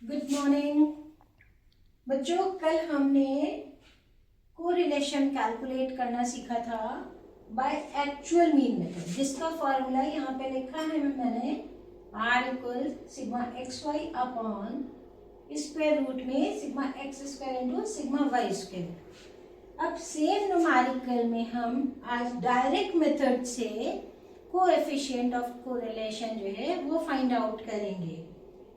Good morning बच्चों। कल हमने कोरिलेशन कैलकुलेट करना सीखा था बाय एक्चुअल मीन मेथड, जिसका फॉर्मूला यहाँ पे लिखा है मैंने r equal sigma x y upon square root में sigma x square into sigma y square. अब सेम न्यूमेरिकल में हम आज डायरेक्ट मेथड से कोएफिशिएंट ऑफ कोरिलेशन जो है वो फाइंड आउट करेंगे।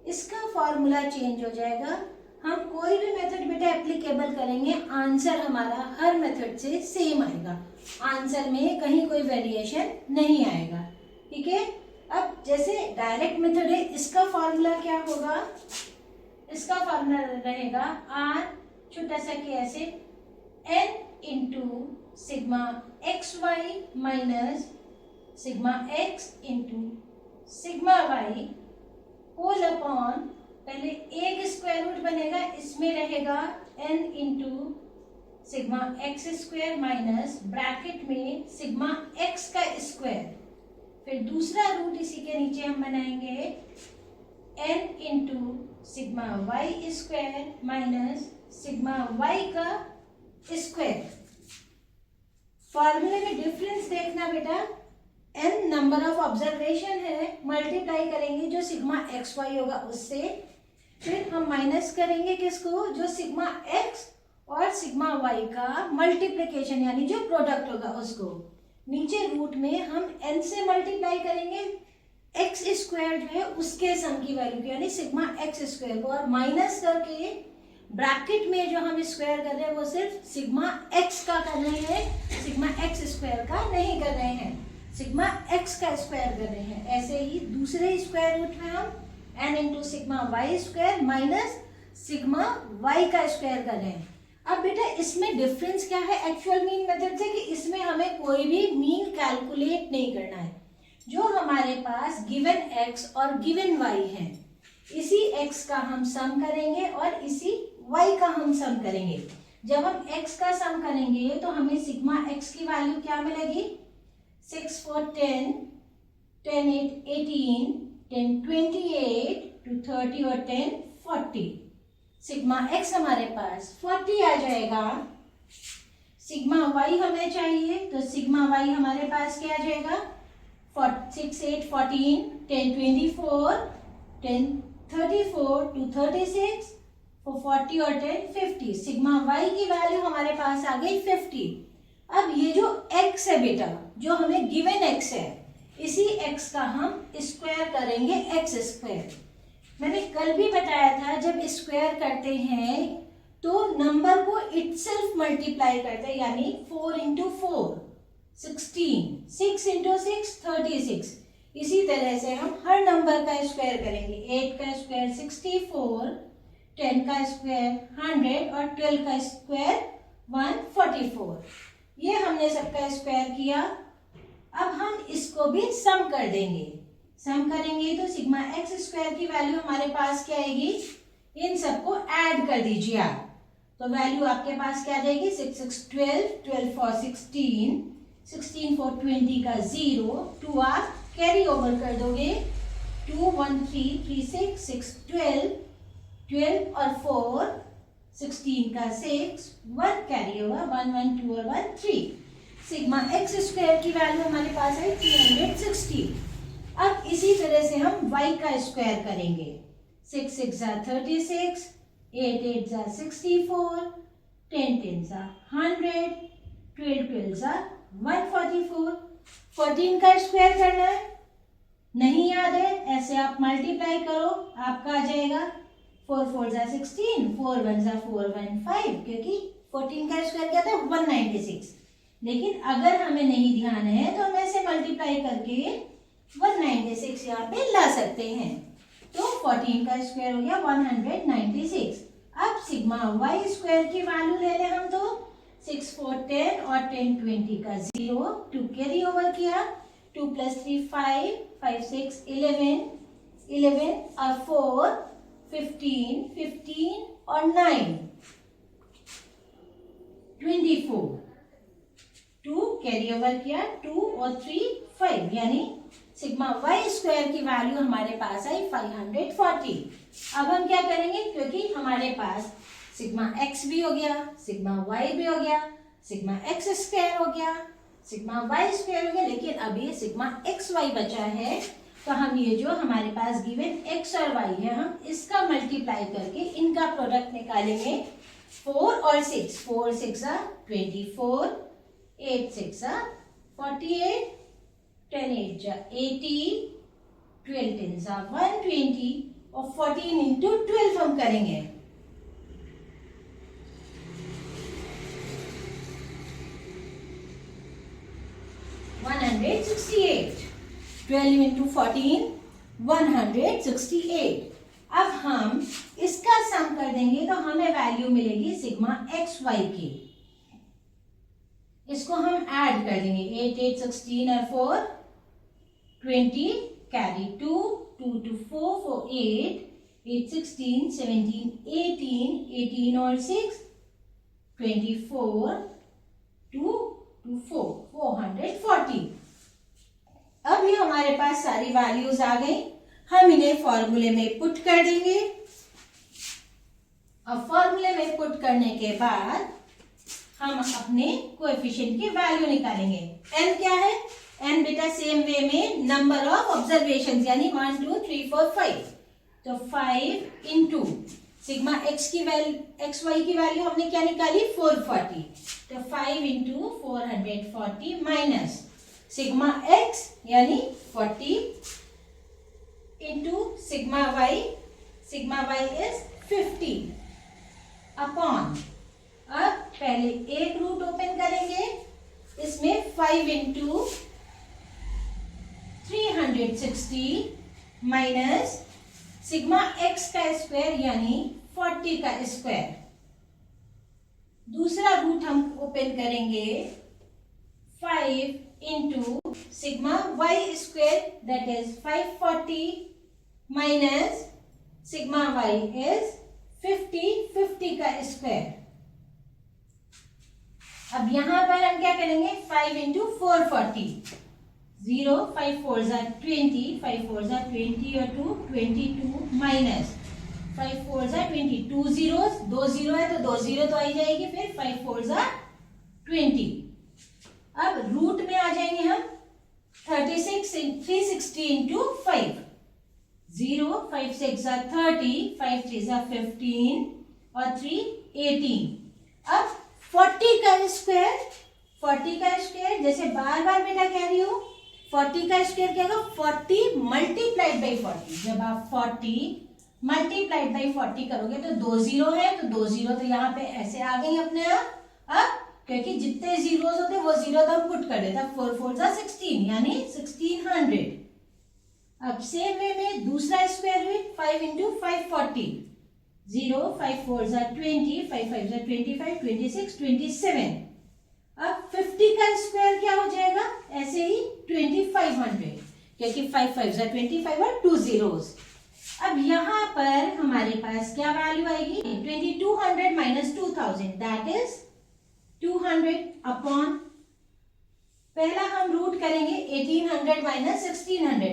इसका फॉर्मूला चेंज हो जाएगा। हम कोई भी मेथड बेटा एप्लीकेबल करेंगे, आंसर हमारा हर मेथड से सेम आएगा, आंसर में कहीं कोई वेरिएशन नहीं आएगा। ठीक है। अब जैसे डायरेक्ट मेथड है, इसका फॉर्मूला क्या होगा? इसका फॉर्मूला रहेगा r छोटा सा के ऐसे n into sigma x y minus sigma x into sigma y whole upon, पहले एक स्क्वायर रूट बनेगा, इसमें रहेगा n into sigma x square minus bracket में सिग्मा एक्स का स्क्वायर, फिर दूसरा रूट इसी के नीचे हम बनाएंगे n into sigma y square minus sigma y का स्क्वायर। फॉर्मूले में डिफरेंस देखना बेटा, n नंबर ऑफ ऑब्जर्वेशन है, मल्टीप्लाई करेंगे जो सिग्मा एक्स वाई होगा उससे, फिर हम माइनस करेंगे किसको? जो सिग्मा एक्स और सिग्मा वाई का मल्टीप्लिकेशन यानी जो प्रोडक्ट होगा उसको। नीचे रूट में हम n से मल्टीप्लाई करेंगे एक्स स्क्वायर जो है उसके सम की वैल्यू की यानी सिग्मा एक्स स्क्वायर को, और माइनस करके ब्रैकेट में जो हम स्क्वायर कर रहे हैं वो सिर्फ सिग्मा एक्स का कर रहे हैं, सिग्मा एक्स स्क्वायर का नहीं कर रहे हैं, सिग्मा एक्स का स्क्वायर कर रहे हैं। ऐसे ही दूसरे स्क्वायर रूट में हम n into sigma y square minus sigma y का स्क्वायर कर रहे हैं। अब बेटा इसमें डिफरेंस क्या है एक्चुअल मीन मेथड से कि इसमें हमें कोई भी मीन कैलकुलेट नहीं करना है। जो हमारे पास गिवन x और गिवन y है, इसी x का हम सम करेंगे और इसी y का हम सम करेंगे। जब हम x का सम करेंगे तो हमें सिग्मा x की वैल्यू क्या मिलेगी? 6 4 10, 10 8 18, 10 28 to 30 और 10 40। सिग्मा x हमारे पास 40 आ जाएगा। सिग्मा y हमें चाहिए तो सिग्मा y हमारे पास क्या आ जाएगा? 6 8 14, 10 24, 10 34 to 36, 40 और 10 50। सिग्मा y की वैल्यू हमारे पास आ गई 50। अब ये जो x है बेटा, जो हमें गिवन x है, इसी x का हम स्क्वायर करेंगे x स्क्वायर। मैंने कल भी बताया था जब स्क्वायर करते हैं तो नंबर को इटसेल्फ मल्टीप्लाई करते हैं, यानी 4 इंटू 4 16, 6 इंटू 6 36। इसी तरह से हम हर नंबर का स्क्वायर करेंगे। 8 का स्क्वायर 64, 10 का स्क्वायर 100 और 12 का स्क्वायर 144। ये हमने सबका स्क्वायर किया। अब हम इसको भी सम कर देंगे। सम करेंगे तो सिग्मा एक्स स्क्वायर की वैल्यू हमारे पास क्या आएगी? इन सबको ऐड कर दीजिए आप, तो वैल्यू आपके पास क्या आ जाएगी? 6 6 12, 12 4 16, 16 4 20 का 0, 2 आप कैरी ओवर कर दोगे, 2 1 3 3 6 6 12, 12 और 4 16 का 6, 1 कैरी ओवर, 1 1 2 और 1 3। सिग्मा एक्स स्क्वायर की वैल्यू हमारे पास है 360। अब इसी तरह से हम y का स्क्वायर करेंगे। 6 6 जा 36, 8 8 जा 64, 10 10 जा 100, 12 12 जा 144। 14 का स्क्वायर करना है, नहीं याद है? ऐसे आप मल्टीप्लाई करो, आपका आ जाएगा 4 4 जा 16, 4 1 जा 4 1 5, क्योंकि 14 का स्क्वायर क्या था? 196। लेकिन अगर हमें नहीं ध्यान है तो हम ऐसे मल्टीप्लाई करके 196 यहाँ पे ला सकते हैं। तो 14 का स्क्वायर हो गया 196। अब सिग्मा वाई स्क्वायर की वैल्यू ले लें हम, तो 6 4 10 और 10 20 का 0, 2 कैरी ओवर किया, 2 + 3 5, 5 6 11, 11 और 4 15, 15 और 9 24, 2 कैरी ओवर किया, 2 और 3 5, यानी सिग्मा वाई स्क्वायर की वैल्यू हमारे पास आई 540। अब हम क्या करेंगे, क्योंकि हमारे पास सिग्मा एक्स भी हो गया, सिग्मा वाई भी हो गया, सिग्मा एक्स स्क्वायर हो गया, सिग्मा वाई स्क्वायर हो गया, लेकिन अब ये सिग्मा एक्स वाई बचा है। तो हम ये जो हमारे पास गिवन एक्स और वाई है, हम इसका मल्टीप्लाई करके इनका प्रोडक्ट निकालेंगे। 4 और 6, 4 6 24, 8 6 48, 10 8 80, 12 10 120 और 14 इंटू 12 हम करेंगे। 168, 12 इंटू 14 168। अब हम इसका सम कर देंगे तो हमें वैल्यू मिलेगी सिग्मा एक्स वाई की। इसको हम ऐड कर देंगे, 8 8 16 और 4 20, कैरी 2 2 2 4 4 8 8 16 17 18 18 और 6 24 2 2 4 440। अब ये हमारे पास सारी वैल्यूज आ गई, हम इन्हें फॉर्मूले में पुट कर देंगे। अब फॉर्मूले में पुट करने के बाद हम अपने कोएफिशिएंट की वैल्यू निकालेंगे। n क्या है, n बेटा सेम वे में नंबर ऑफ ऑब्जर्वेशंस यानी 1 2 3 4 5, तो 5 इंटू सिग्मा एक्स की वैल्यू, एक्स वाई की वैल्यू हमने क्या निकाली 440, तो 5 इंटू 440 माइनस सिग्मा एक्स यानी 40 into sigma y is 50 upon, अब पहले एक रूट ओपन करेंगे, इसमें 5 इंटू 360 माइनस सिग्मा एक्स का स्क्वायर यानी 40 का स्क्वायर। दूसरा रूट हम ओपन करेंगे, 5 into sigma y square that is 540 minus sigma y is 50 का स्क्वायर। अब यहां पर हम क्या करेंगे, 5 इंटू 440, 0 5 4 20, 5 4 20 और 2 22 माइनस 5 4 20, 2 जीरोस, 2 जीरो है तो 2 जीरो तो आई जाएगी, फिर 5 4 20। अब रूट में आ जाएंगे हम, 36 360 इंटू 5, 0 5 6 30, 5 3 15 और 3 18। अब 40 का स्क्वायर जैसे बार बार बेटा कह रही हूं, 40 का स्क्वायर क्या होगा, 40 मल्टीप्लाइड बाई 40। जब आप 40 मल्टीप्लाइड बाई 40 करोगे तो 2 जीरो है, तो 2 जीरो तो यहाँ पे ऐसे आ गई अपने आप। अब क्योंकि जितने जीरोस होते वो जीरो तो हम पुट कर देते, 4 4 16 यानी 1600। अब सेम वे में दूसरा स्क्वायर रूट 5 इंटू 540, 0 5 4 20, 5 5 25 26 27। अब 50 का स्क्वायर क्या हो जाएगा, ऐसे ही 2500, क्योंकि 5 5 25 और 2 जीरोस। अब यहाँ पर हमारे पास क्या वैल्यू आएगी, 2200 माइनस 2000 दैट इज 200 अपॉन, पहला हम रूट करेंगे 1800 माइनस 1600,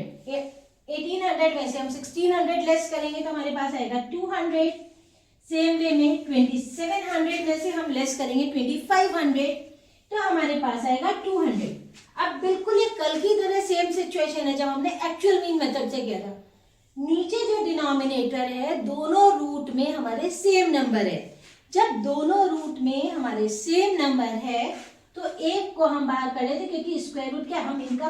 1800 में से हम 1600 लेस करेंगे तो हमारे पास आएगा 200। सेम वे में 2700 में से हम लेस करेंगे 2500 तो हमारे पास आएगा 200। अब बिल्कुल ये कल की तरह सेम सिचुएशन है जब हमने एक्चुअल मीन मेथड से किया था। नीचे जो डिनोमिनेटर है दोनों रूट में हमारे सेम नंबर है। जब दोनों रूट में हमारे सेम नंबर है तो एक को हम बाहर कर लेते, क्योंकि स्क्वायर रूट क्या, हम इनका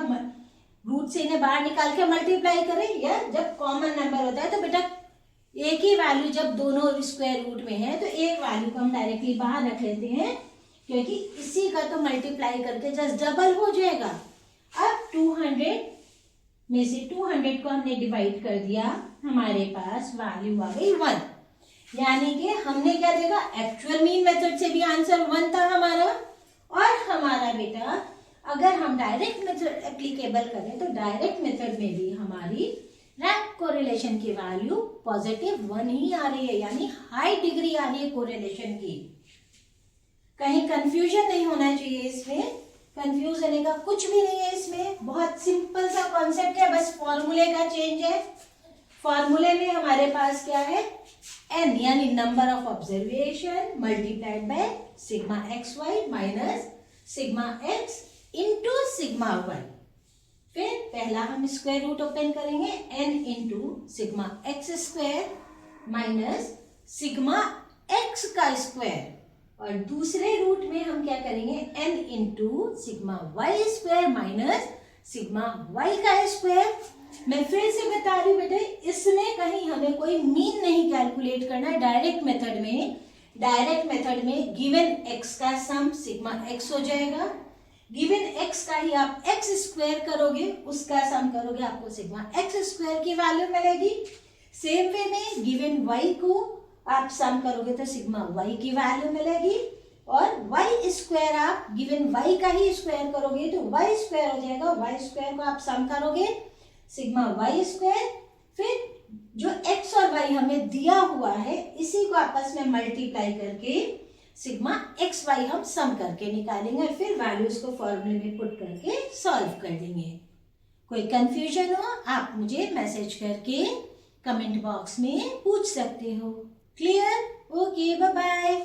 रूट से इन्हें बाहर निकाल के मल्टीप्लाई करें, या जब कॉमन नंबर होता है तो बेटा एक ही वैल्यू जब दोनों स्क्वायर रूट में है तो एक वैल्यू को हम डायरेक्टली बाहर रख लेते हैं, क्योंकि इसी का तो मल्टीप्लाई करके जस्ट डबल हो जाएगा। अब 200 में से 200 को हमने डिवाइड कर दिया, हमारे पास वैल्यू आ गई 1, यानी कि हमने क्या देखा, एक्चुअल मीन मेथड से भी आंसर 1 था हमारा। और हमारा बेटा अगर हम डायरेक्ट मेथड एप्लीकेबल करें तो डायरेक्ट मेथड में भी हमारी रैंक कोरिलेशन की वैल्यू पॉजिटिव 1 ही आ रही है, यानी हाई डिग्री आ रही है कोरिलेशन की। कहीं कंफ्यूजन नहीं होना चाहिए, इसमें कंफ्यूज होने का कुछ भी नहीं है। इसमें बहुत सिंपल सा कॉन्सेप्ट है, बस फॉर्मूले का चेंज है। फॉर्मूले में हमारे पास क्या है, n यानी number of observation multiplied by sigma x y minus sigma x into sigma y. फिर पहला हम स्क्वायर रूट ओपन करेंगे, n into sigma x square minus sigma x का स्क्वायर, और दूसरे रूट में हम क्या करेंगे, n into sigma y square minus sigma y का स्क्वायर। मैं फिर से बता रही हूँ बेटे, इसमें कहीं हमें कोई मीन नहीं कैलकुलेट करना है। डायरेक्ट मेथड में गिवन x का सम सिग्मा x हो जाएगा, गिवन x का ही आप x स्क्वायर करोगे, उसका सम करोगे, आपको सिग्मा x स्क्वायर की वैल्यू मिलेगी। सेम वे में गिवन y को आप सम करोगे तो सिग्मा y की वैल्यू मिलेगी, और y स्क्वायर आप गिवन y का ही स्क्वायर करोगे तो y स्क्वायर हो जाएगा, y स्क्वायर को आप सम करोगे सिग्मा y स्क्वायर। फिर जो x और y हमें दिया हुआ है इसी को आपस में मल्टीप्लाई करके सिग्मा एक्स वाई हम सम करके निकालेंगे, फिर वैल्यूज को फॉर्मूले में पुट करके सॉल्व कर देंगे। कोई कंफ्यूजन हो आप मुझे मैसेज करके कमेंट बॉक्स में पूछ सकते हो। क्लियर? Okay, bye bye.